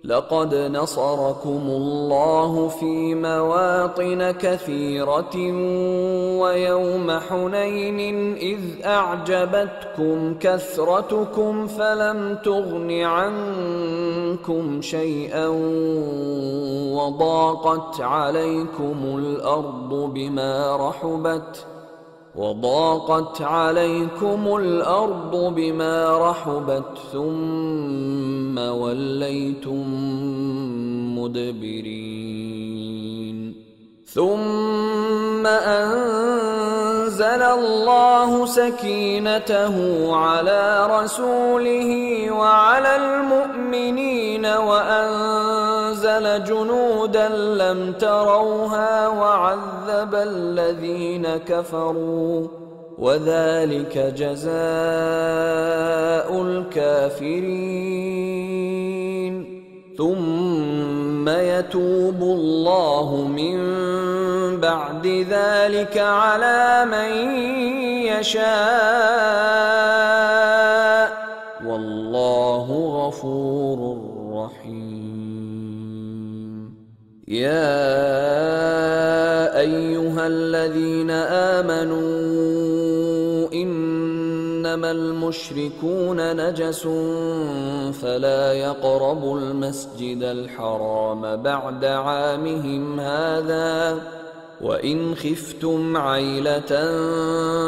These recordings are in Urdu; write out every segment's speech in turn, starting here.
لقد نصركم الله في مواطن كثيرة ويوم حنين إذ أعجبتكم كثرتكم فلم تغن عنكم شيئا وضاقت عليكم الأرض بما رحبت ثم وليتم مدبرين ثم أنزل الله سكينته على رسوله وعلى المؤمنين وأنزل جنودا لم تروها وعذب الذين كفروا وذلك جزاء الكافرين ثم يتوب الله من بعد ذلك على من يشاء والله غفور رحيم. يا أيها الذين آمنوا إنما المشركون نجس فلا يقربوا المسجد الحرام بعد عامهم هذا وإن خفتم عيلة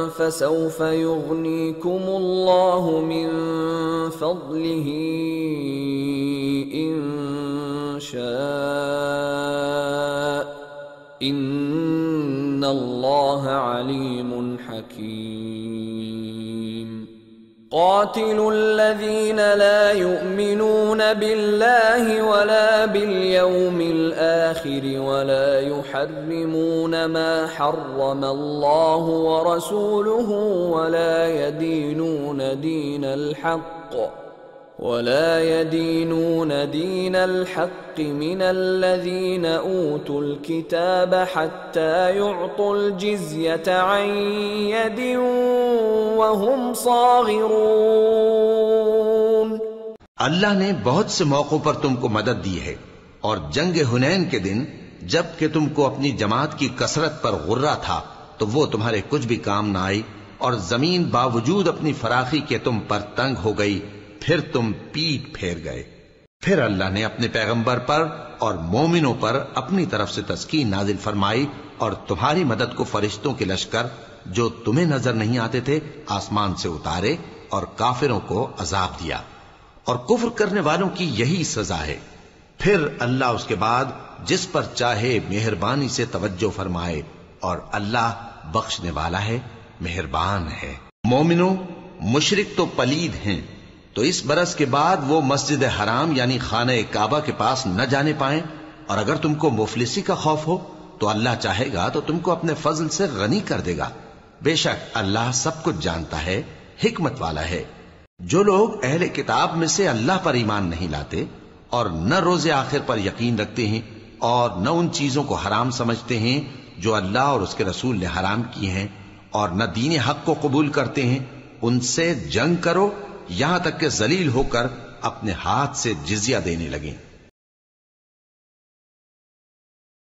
فسوف يغنيكم الله من فضله إن شاء إن الله عليم حكيم. قاتلوا الذين لا يؤمنون بالله ولا باليوم الآخر ولا يحرمون ما حرم الله ورسوله ولا يدينون دين الحق من الذين أوتوا الكتاب حتى يعطوا الجزية عن يد وهم صاغرون. اللہ نے بہت سے موقعوں پر تم کو مدد دی ہے، اور جنگ حنین کے دن جب کہ تم کو اپنی جماعت کی کثرت پر غرہ تھا تو وہ تمہارے کچھ بھی کام نہ آئی، اور زمین باوجود اپنی فراخی کے تم پر تنگ ہو گئی، پھر تم پیٹ پھیر گئے. پھر اللہ نے اپنے پیغمبر پر اور مومنوں پر اپنی طرف سے تسکین نازل فرمائی اور تمہاری مدد کو فرشتوں کے لشکر جو تمہیں نظر نہیں آتے تھے آسمان سے اتارے اور کافروں کو عذاب دیا، اور کفر کرنے والوں کی یہی سزا ہے. پھر اللہ اس کے بعد جس پر چاہے مہربانی سے توجہ فرمائے، اور اللہ بخشنے والا ہے، مہربان ہے. مومنوں، مشرک تو پلید ہیں، تو اس برس کے بعد وہ مسجد حرام یعنی خانہ کعبہ کے پاس نہ جانے پائیں، اور اگر تم کو مفلسی کا خوف ہو تو اللہ چاہے گا تو تم کو اپنے فضل سے غنی کر دے گا. بے شک اللہ سب کچھ جانتا ہے، حکمت والا ہے. جو لوگ اہل کتاب میں سے اللہ پر ایمان نہیں لاتے اور نہ روز آخر پر یقین رکھتے ہیں اور نہ ان چیزوں کو حرام سمجھتے ہیں جو اللہ اور اس کے رسول نے حرام کی ہیں، اور نہ دین حق کو قبول کرتے ہیں، ان سے جنگ کرو یہاں تک کہ ذلیل ہو کر اپنے ہاتھ سے جزیہ دینے لگیں.